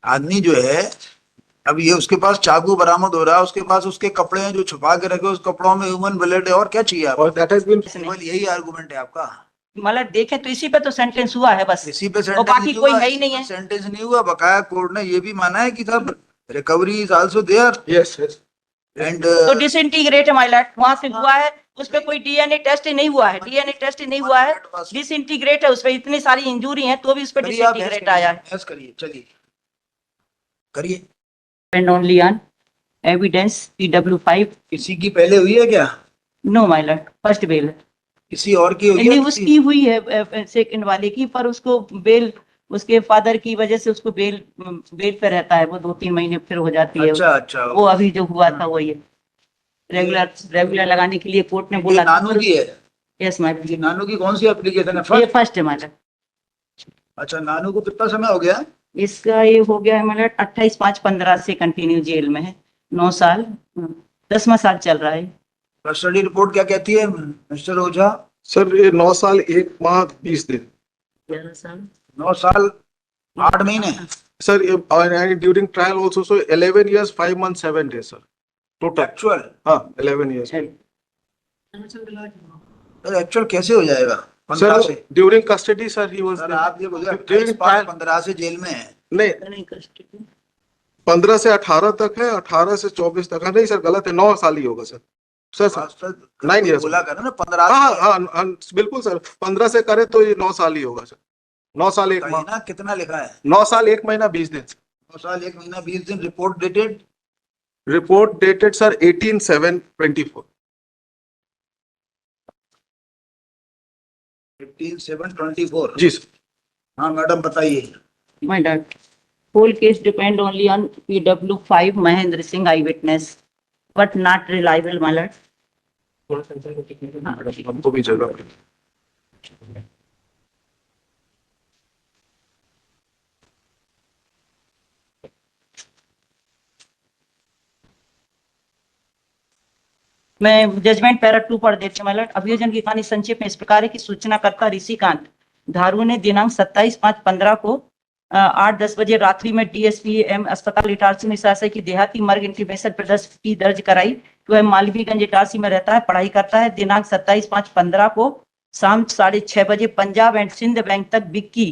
आदमी जो है, अब ये उसके पास चाकू बरामद हो रहा है, उसके पास उसके कपड़े हैं जो छुपा के रखे, उस कपड़ों में ह्यूमन ब्लड है, और क्या चाहिए आपको? और that has been केवल यही आर्गुमेंट है आपका? मतलब देखें तो इसी पे तो सेंटेंस हुआ है बस, इसी पे और सेंटेंस बाकी नहीं कोई हुआ, है ही नहीं है। सेंटेंस नहीं हुआ, बकाया कोर्ट ने ये भी माना है कि सब recovery is also there yes yes and तो डिसइंटीग्रेट है माय लॉर्ड, वहां से हुआ है, उस पे कोई डीएनए टेस्ट नहीं हुआ है, डीएनए टेस्ट नहीं हुआ है, डिसइंटीग्रेट है, उस पे इतनी सारी इंजरी है तो भी उस पे करिए, आप डिसइंटीग्रेट आया है। बहस करिए, चलिए करिए। And only on evidence PW5। किसी की पहले हुई है क्या? No my lord, first bail है। किसी और की हुई नहीं है? उसकी हुई है सेकंड वाले की, पर उसको बेल, उसके फादर की वजह से उसको बेल पे रहता है, वो 2-3 महीने फिर हो जाती है। अच्छा अच्छा, वो अभी जो हुआ था वो ये रेगुलर लगाने के लिए कोर्ट ने बोला था। नानू की है? यस माय ये नानू की कौन सी एप्लीकेशन है? ये फर्स्ट? फर्स्ट है माय लॉर्ड। अच्छा, नानू को कितना समय हो गया? इसका ये हो गया है माय लॉर्ड 28/5/15 से कंटिन्यू जेल में है, 9 साल, 10वां साल चल रहा है। कस्टडी रिपोर्ट क्या कहती है मिस्टर ओझा? सर ये 9 साल 1 माह 20 दिन 11 साल 9 साल 8 महीने। सर ये during trial also so 11 years 5 months 7 days sir total. Actual? हाँ 11 years तो एक्चुअल कैसे हो जाएगा 15 सर से? During custody sir he was sir आप ये बोलिए During trial- 15 से जेल में है। नहीं 15 से 18 तक है, 18 से 24 तक है। नहीं सर गलत है, 9 साल ही होगा सर। सर 9 years बोला कर ना 15। हाँ हाँ हाँ बिल्कुल सर, 15 से करे तो ये 9 साल ही होगा सर। 9 साल 1 माह, ना कितना लिखा है? 9 साल 1 महीना 20 दिन। 9 साल 1 महीना 20 दिन। Report dated? Report dated sir 18/7/24। 18/7/24। जी सर। हाँ मैडम बताइए। My lord, whole case depend only on PW5 Mahendra Singh eyewitness, but not reliable, my lord. हमको भी जगह मैं जजमेंट पैरा 2 पढ़ देती हूँ, my lord। अभियोजन की कहानी संक्षेप में इस प्रकार है कि सूचनाकर्ता ऋषिकांत धारू ने दिनांक 27/5/15 को 8-10 बजे रात्रि में DSPM अस्पताल इटारसी में शासकीय की देहाती मर्ग इंटीमेशन प्रदर्शन दर्ज कराई। वह मालवीगंज इटारसी में रहता है, पढ़ाई करता है। दिनांक 27/5/15 को शाम 6:30 बजे पंजाब एंड सिंध बैंक तक विक्की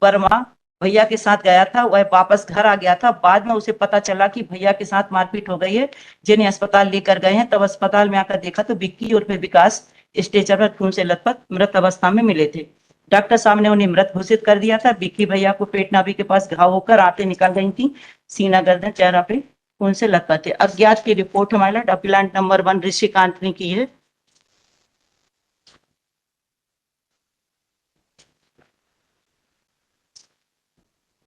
वर्मा भैया के साथ गया था। वह वापस घर आ गया था। बाद में उसे पता चला कि भैया के साथ मारपीट हो गई है, जिन्हें अस्पताल लेकर गए हैं। तब अस्पताल में आकर देखा तो विक्की और विकास स्ट्रेचर पर खून से लथपथ मृत अवस्था में मिले थे। डॉक्टर साहब ने उन्हें मृत घोषित कर दिया था। विक्की भैया को पेट नाभि के पास घाव होकर आंतें निकल गई थी, सीना गर्दन चेहरा पे खून से लथपथ थे। अज्ञात की रिपोर्ट हमारा अपीलांट नंबर 1 ऋषिकांत ने की है।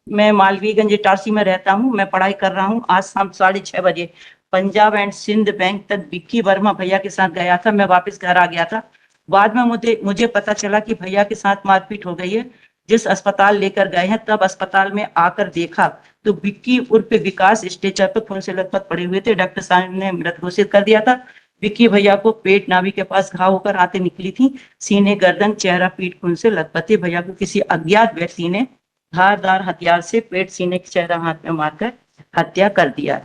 मैं मालवीगंज इटारसी में रहता हूँ, मैं पढ़ाई कर रहा हूँ। आज शाम 6:30 बजे पंजाब एंड सिंध बैंक तक विक्की वर्मा भैया के साथ गया था। मैं वापस घर आ गया था। बाद में मुझे पता चला कि भैया के साथ मारपीट हो गई है। जिस अस्पताल लेकर गए हैं, तब अस्पताल में आकर देखा तो विक्की उर्फ विकास स्ट्रेचर पर खून से लथपथ पड़े हुए थे। डॉक्टर साहब ने मृत घोषित कर दिया था। विक्की भैया को पेट नाभि के पास घाव होकर आंतें निकली थी, सीने गर्दन चेहरा पीठ खून से लथपथ थे। भैया को किसी अज्ञात व्यक्ति ने धारदार हथियार से पेट, सीने, चेहरा, हाथ में मारकर हत्या कर दिया।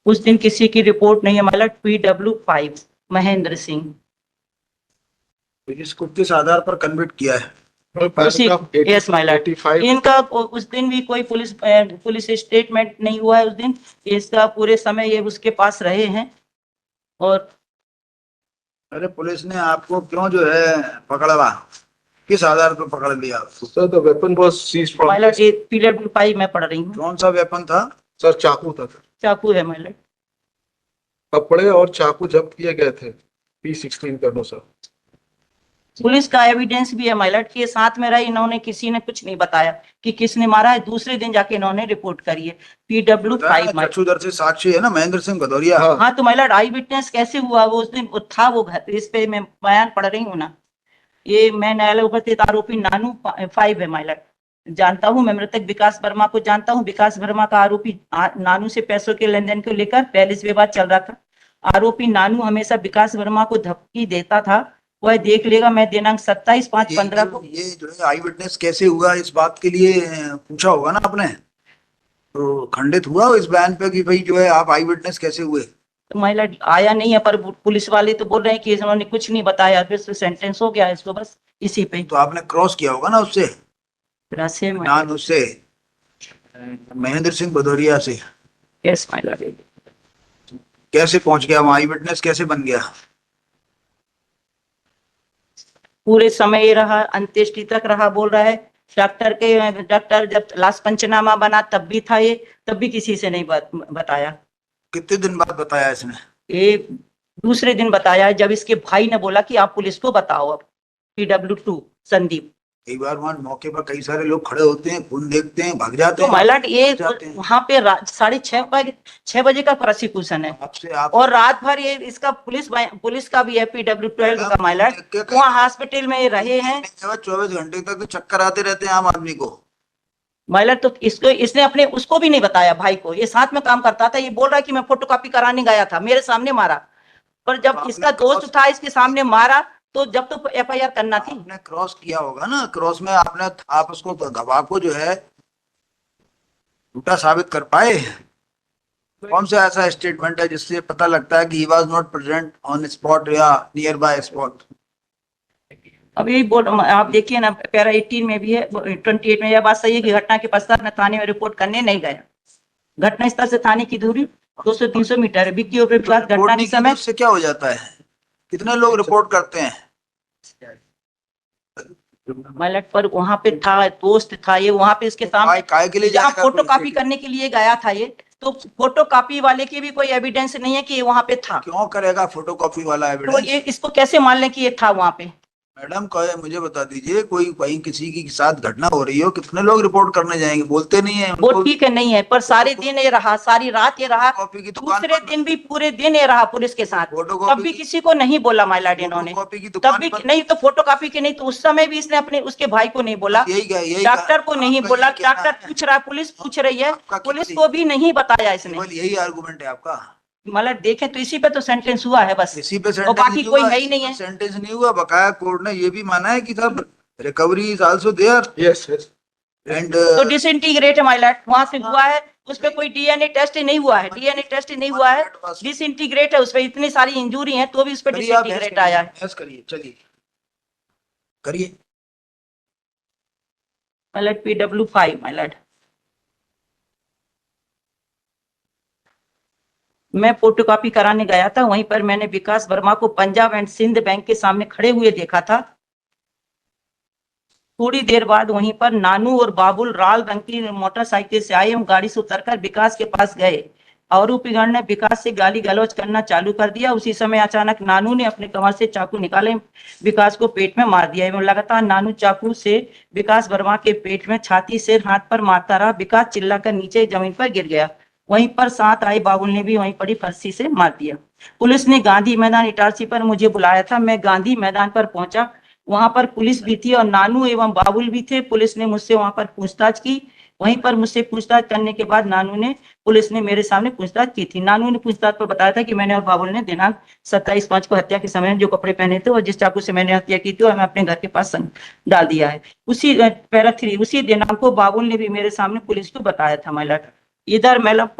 उस दिन किसी की रिपोर्ट नहीं है, मतलब PW5 महेंद्र सिंह। इसको किस आधार पर कन्विक्ट किया है? Yes my Lord. इनका उस दिन भी कोई पुलिस स्टेटमेंट नहीं हुआ है उस दिन। इसका पूरे समय ये उसके पास रहे हैं। और अरे पुलिस ने आपको क्यों जो है पकड़ा? किस आधार पर पकड़ लिया? Sir the weapon was seized from my lord PW5 मैं पढ़ रही हूँ। कौन सा वेपन था? सर चाकू था सर। चाकू है माय लॉर्ड। कपड़े और चाकू जब्त किए गए थे P16 के अनुसार। पुलिस का एविडेंस भी है माय लॉर्ड के साथ में रहा। इन्होंने किसी ने कुछ नहीं बताया कि किसने मारा है। दूसरे दिन जाके इन्होंने रिपोर्ट करी है। PW5 चक्षुदर्शी साक्षी है ना महेंद्र सिंह भदौरिया। हाँ तो माय लॉर्ड आई विटनेस कैसे हुआ? वो उस दिन था वो घर। इस पे मैं बयान पढ़ रही हूँ ना। ये मैं न्यायालय उपस्थित आरोपी नानू 5 है माय लॉर्ड। जानता हूँ मैं मृतक विकास वर्मा को जानता हूँ। विकास वर्मा का आरोपी नानू से पैसों के लेन देन को लेकर पहले से विवाद चल रहा था। आरोपी नानू हमेशा विकास वर्मा को धमकी देता था वह देख लेगा। मैं दिनांक 27/5/15 को ये जो है आई विटनेस कैसे हुआ, इस बात के लिए पूछा होगा ना आपने, तो खंडित हुआ इस बयान पे कि भाई जो है आप आई विटनेस कैसे हुए? तो महिला आया नहीं है, पर पुलिस वाले तो बोल रहे हैं कि उन्होंने कुछ नहीं बताया, फिर सेंटेंस हो गया इसको, बस इसी पे तो आपने क्रॉस किया होगा ना उससे, से नान उससे महेंद्र सिंह भदौरिया से, यस महिला। कैसे पहुंच गया वहां, आई विटनेस कैसे बन गया? पूरे समय ये रहा, अंत्येष्टि तक रहा, बोल रहा है। डॉक्टर जब लास्ट पंचनामा बना तब भी था ये, तब भी किसी से नहीं बताया। कितने दिन बाद बताया इसने? ये दूसरे दिन बताया, जब इसके भाई ने बोला कि आप पुलिस को बताओ। अब PW2 संदीप, कई बार वहां मौके पर कई सारे लोग खड़े होते हैं, खून देखते हैं, भाग जाते तो हैं। महिला ये जाते हैं। वहां पे 6:30 का प्रोसिक्यूशन है, आपसे आप और रात भर ये इसका पुलिस का भी है, PW12 का महिला, वहाँ हॉस्पिटल में ये रहे हैं। 24 घंटे तक तो चक्कर आते रहते हैं आम आदमी को। महिला तो इसने अपने उसको भी नहीं बताया, भाई को। ये साथ में काम करता था, ये बोल रहा है कि मैं फोटोकॉपी कराने गया था, मेरे सामने मारा। पर जब आपने इसका दोस्त था इसके सामने मारा, तो जब तो FIR करना थी। आपने क्रॉस किया होगा ना, क्रॉस में आप उसको गवाह को जो है झूठा साबित कर पाए? कौन सा ऐसा स्टेटमेंट है जिससे पता लगता है कि he was not present on spot या नियर बाय स्पॉट? अब यही बोल, आप देखिए ना, पैरा 18 में भी है, 28 में। यह बात सही है कि घटना के पश्चात मैं थाने में रिपोर्ट करने नहीं गया। घटना स्थल से थाने की दूरी 200-300 मीटर है। विक्की ओपरे के बाद घटना के समय उससे क्या हो जाता है? कितने लोग रिपोर्ट करते हैं? मलट पर वहां पे था, दोस्त था ये, वहां पे इसके सामने काय के लिए जहाँ जाएगा फोटो पुलिस कॉपी स्टेशन? करने के लिए गया था ये, तो फोटो कॉपी वाले की भी कोई एविडेंस नहीं है कि ये वहां पे था। क्यों करेगा फोटोकॉपी वाला तो एविडेंस? ये इसको कैसे मान लें कि ये था वहां पे? मैडम कहे मुझे बता दीजिए, कोई कहीं किसी की साथ घटना हो रही हो, कितने लोग रिपोर्ट करने जाएंगे? बोलते नहीं है वो ठीक है, नहीं है, पर सारे दिन ये रहा, सारी रात ये रहा, कॉपी की दुकान दूसरे दिन भी पूरे दिन ये रहा पुलिस के साथ। फोटोकॉपी तब भी की- किसी को नहीं बोला माइलाड इन्होंने। फोटोकॉपी की तब दुकान भी पर नहीं, तो फोटो कॉपी के नहीं, तो उस समय भी इसने अपने उसके भाई को नहीं बोला, डॉक्टर को नहीं बोला। डॉक्टर पूछ रहा है, पुलिस पूछ रही है, पुलिस को भी नहीं बताया इसने। केवल यही आर्गुमेंट है आपका? मतलब देखें तो इसी पे तो सेंटेंस हुआ है बस, इसी पे और सेंटेंस बाकी नहीं कोई हुआ, है ही नहीं है। सेंटेंस नहीं हुआ, बकाया कोर्ट ने ये भी माना है कि सब recovery is also there yes yes and तो डिसइंटीग्रेट है माइलाड, वहां से हुआ है, उस पे कोई DNA टेस्ट नहीं हुआ है, DNA टेस्ट नहीं हुआ है, डिसइंटीग्रेट है, उस पे इतनी सारी इंजूरी है तो भी उस पे करिए, आप डिसइंटीग्रेट आया है। बहस करिए, चलिए करिए। माइलाड PW5 माइलाड। मैं फोटोकॉपी कराने गया था, वहीं पर मैंने विकास वर्मा को पंजाब एंड सिंध बैंक के सामने खड़े हुए देखा था। थोड़ी देर बाद वहीं पर नानू और बाबुल लाल रंग की मोटरसाइकिल से आए, हम गाड़ी से उतरकर विकास के पास गए। आरोपीगण ने विकास से गाली गलौज करना चालू कर दिया। उसी समय अचानक नानू ने अपने कमर से चाकू निकाले, विकास को पेट में मार दिया एवं लगातार नानू चाकू से विकास वर्मा के पेट में, छाती, सिर, हाथ पर मारता रहा। विकास चिल्लाकर नीचे जमीन पर गिर गया। वहीं पर साथ आए बाबुल ने भी वहीं पड़ी फंसी से मार दिया। पुलिस ने गांधी मैदान इटारसी पर मुझे बुलाया था। मैं गांधी मैदान पर पहुंचा, वहां पर पुलिस भी थी और नानू एवं बाबुल भी थे। पुलिस ने मुझसे वहां पर पूछताछ की। वहीं पर मुझसे पूछताछ करने के बाद पुलिस ने मेरे सामने पूछताछ की थी। नानू ने पूछताछ पर बताया था कि मैंने और बाबुल ने दिनांक 27/5 को हत्या के समय जो कपड़े पहने थे और जिस चाकू से मैंने हत्या की थी, और मैं अपने घर के पास डाल दिया है। उसी पैरा 3 उसी दिनांक को बाबुल ने भी मेरे सामने पुलिस को बताया था। महिला इधर मतलब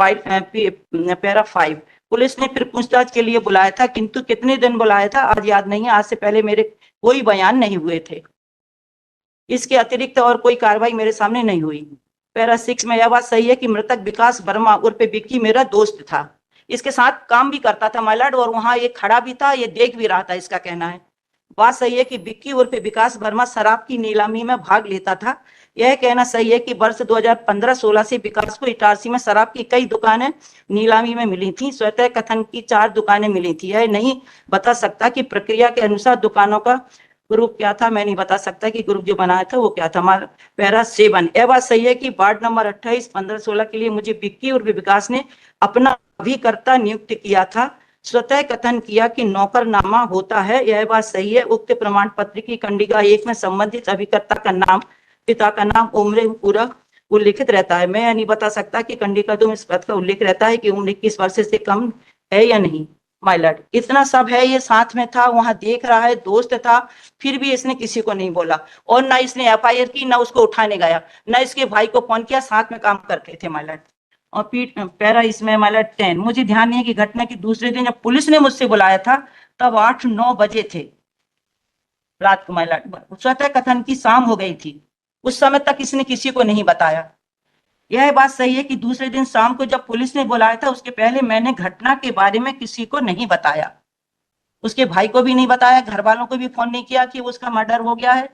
पैरा 5 पुलिस ने फिर पूछताछ के लिए बुलाया था, किंतु कितने दिन बुलाया था आज याद नहीं है। आज से पहले मेरे कोई बयान नहीं हुए थे। इसके अतिरिक्त और कोई कार्रवाई मेरे सामने नहीं हुई। पैरा 6 में यह बात सही है कि मृतक विकास वर्मा उर्फ विक्की मेरा दोस्त था, इसके साथ काम भी करता था माइलाड, और वहां ये खड़ा भी था, ये देख भी रहा था। इसका कहना है, बात सही है कि विक्की उर्फ विकास वर्मा शराब की नीलामी में भाग लेता था। यह कहना सही है कि वर्ष 2015-16 से विकास को इटारसी में शराब की कई दुकानें नीलामी में मिली थी। स्वतः कथन की 4 दुकानें मिली थी। यह नहीं बता सकता कि प्रक्रिया के अनुसार दुकानों का ग्रुप क्या था। मैं नहीं बता सकता कि ग्रुप जो बनाया था वो क्या था। हमारा पैरा 7 यह बात सही है कि वार्ड नंबर 28, 15-16 के लिए मुझे विक्की और विकास ने अपना अभिकर्ता नियुक्त किया था। स्वतः कथन किया कि नौकरनामा होता है, यह बात सही है। उक्त प्रमाण पत्र की कंडिका 1 में संबंधित अभिकर्ता का नाम, पिता का नाम, उम्र पूरा उल्लिखित रहता है। मैं नहीं बता सकता कि कंडिका 2 में इस बात का उल्लेख रहता है कि उम्र 21 वर्ष से कम है या नहीं। माय लॉर्ड, इतना सब है, ये साथ में था, वहां देख रहा है, दोस्त था, फिर भी इसने किसी को नहीं बोला और ना इसने एफआईआर की, ना उसको उठाने गया, ना इसके भाई को फोन किया, साथ में काम करते थे माय लॉर्ड। और पैरा इसमें माय लॉर्ड 10, मुझे ध्यान नहीं है कि घटना के दूसरे दिन जब पुलिस ने मुझसे बुलाया था तब 8-9 बजे थे रात को माय लॉर्ड। स्वतः कथन की शाम हो गई थी, उस समय तक इसने किसी को नहीं बताया। यह बात सही है कि दूसरे दिन शाम को जब पुलिस ने बुलाया था उसके पहले मैंने घटना के बारे में किसी को नहीं बताया, उसके भाई को भी नहीं बताया, घर वालों को भी फोन नहीं किया कि उसका मर्डर हो गया है।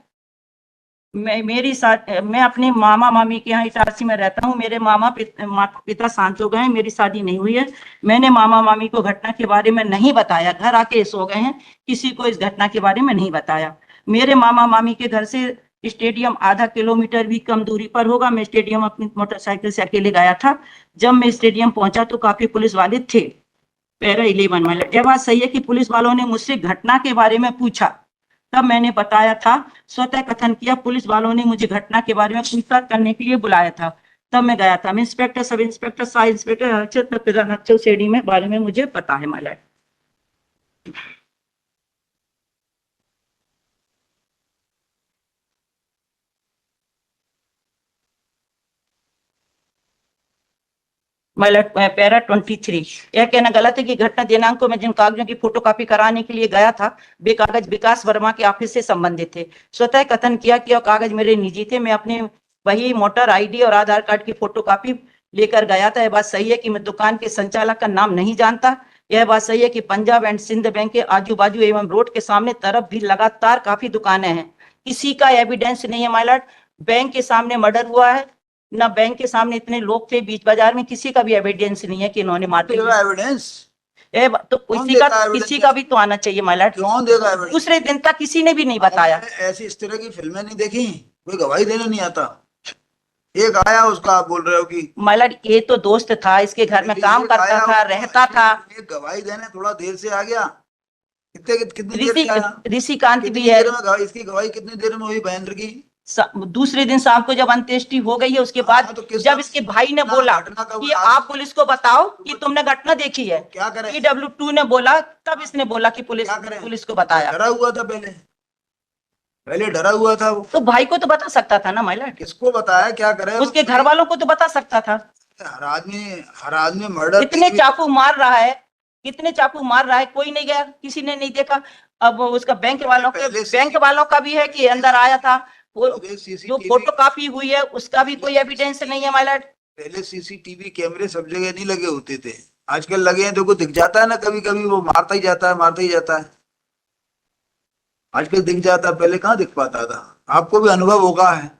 मैं अपने मामा मामी के यहाँ इटारसी में रहता हूँ, मेरे पिता शांत हो गए हैं, मेरी शादी नहीं हुई है। मैंने मामा मामी को घटना के बारे में नहीं बताया, घर आके सो गए हैं, किसी को इस घटना के बारे में नहीं बताया। मेरे मामा मामी के घर से स्टेडियम आधा किलोमीटर भी कम दूरी पर होगा। मैं स्टेडियम अपनी मोटरसाइकिल से अकेले गया था। जब मैं स्टेडियम पहुंचा तो काफी पुलिस वाले थे। पैरा 11 वाले, यह बात सही है कि पुलिस वालों ने मुझसे घटना के बारे में पूछा, तब मैंने बताया था। स्वतः कथन किया, पुलिस वालों ने मुझे घटना के बारे में पूछताछ करने के लिए बुलाया था, तब मैं गया था। मैं inspector, sub inspector, Sai inspector सेडी में बारे में मुझे पता है my Lord. My Lord, para 23, यह कहना गलत है कि घटना दिनांक को मैं जिन कागजों की फोटोकॉपी कराने के लिए गया था वे कागज विकास वर्मा के ऑफिस से संबंधित थे। स्वतः कथन किया कि यह कागज मेरे निजी थे। मैं अपने वही वोटर आईडी और आधार कार्ड की फोटोकॉपी लेकर गया था। यह बात सही है कि मैं दुकान के संचालक का नाम नहीं जानता। यह बात सही है कि पंजाब एंड सिंध बैंक के आजू बाजू एवं रोड के सामने तरफ भी लगातार काफी दुकानें हैं। किसी का एविडेंस नहीं है माय लॉर्ड। बैंक के सामने मर्डर हुआ है, ना बैंक के सामने इतने लोग थे बीच बाजार में, किसी का भी एविडेंस नहीं है कि इन्होंने मारपीट। एविडेंस तो किसी का भी तो आना चाहिए माय लॉर्ड। कौन देगा एविडेंस? दूसरे दिन तक किसी ने भी नहीं बताया। ऐसी इस तरह की फिल्में नहीं देखी, कोई गवाही देने नहीं आता। एक आया, उसका आप बोल रहे हो कि माय लॉर्ड, ये तो दोस्त था, इसके घर में काम करता था, रहता था। एक गवाही देने थोड़ा देर से आ गया। कितनी देर से आया? ऋषिकांत कितनी भी है। देर में इसकी गवाही कितनी देर में हुई महेंद्र की? दूसरे दिन शाम को जब अंत्येष्टि हो गई है उसके बाद जब इसके भाई ने बोला कि आप पुलिस को बताओ कि तुमने घटना देखी है, क्या करें? PW2 ने बोला, तब इसने बोला कि पुलिस को बताया। डरा हुआ था पहले डरा हुआ था वो। तो भाई को तो बता सकता था ना माय लॉर्ड। किसको बताया? क्या करे? उसके घर वालों को तो बता सकता था। हर आदमी मर्डर। कितने चाकू मार रहा है, कितने चाकू मार रहा है, कोई नहीं गया, किसी ने नहीं देखा। अब उसका बैंक वालों का भी है कि अंदर आया था। वो जो फोटो कॉपी हुई है उसका भी कोई एविडेंस नहीं है माय लॉर्ड। पहले सीसीटीवी कैमरे सब जगह नहीं लगे होते थे, आजकल लगे हैं तो को दिख जाता है ना, कभी कभी वो मारता ही जाता है। आजकल दिख जाता है, पहले कहाँ दिख पाता था। आपको भी अनुभव होगा है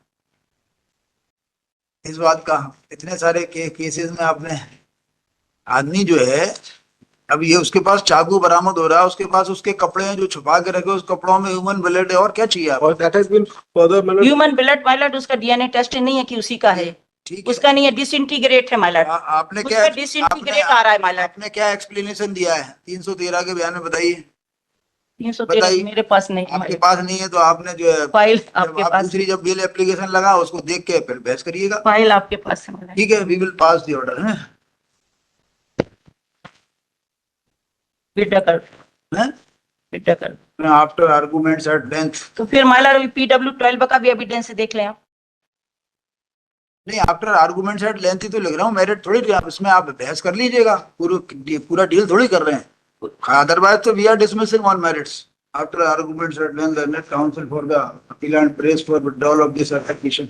इस बात का। इतने सारे केसेस में आपने, आदमी जो है, अब ये उसके पास चाकू बरामद हो रहा है, उसके पास उसके कपड़े हैं जो छुपा के रखे, उस कपड़ों में ह्यूमन ब्लड है, और क्या चाहिए आपको? और that has been further human blood my Lord, उसका DNA टेस्ट नहीं है कि उसी का है, ठीक है। उसका नहीं है, डिसइंटीग्रेट है माय लॉर्ड। आपने क्या डिसइंटीग्रेट आ रहा है माय लॉर्ड। आपने क्या एक्सप्लेनेशन दिया है 313 के बयान में? बताइए। 313 मेरे पास नहीं है। आपके पास नहीं है तो आपने जो है फाइल जब आपके आप पास, दूसरी जब बिल एप्लीकेशन लगा उसको देख के फिर बहस करिएगा। फाइल आपके पास है माय लॉर्ड। ठीक है, we will pass the order है। विड्रॉ कर आफ्टर आर्गुमेंट्स एट लेंथ। तो फिर माय लॉर्ड PW12 का भी एविडेंस देख लें आप। नहीं, आफ्टर आर्गुमेंट्स एट लेंथ ही तो लिख रहा हूँ, मेरिट थोड़ी आप इसमें आप बहस कर लीजिएगा। पूरा डील थोड़ी कर रहे हैं, अदरवाइज तो we are dismissing on merits. After arguments at length, the net counsel for the appeal and press for withdrawal of this application.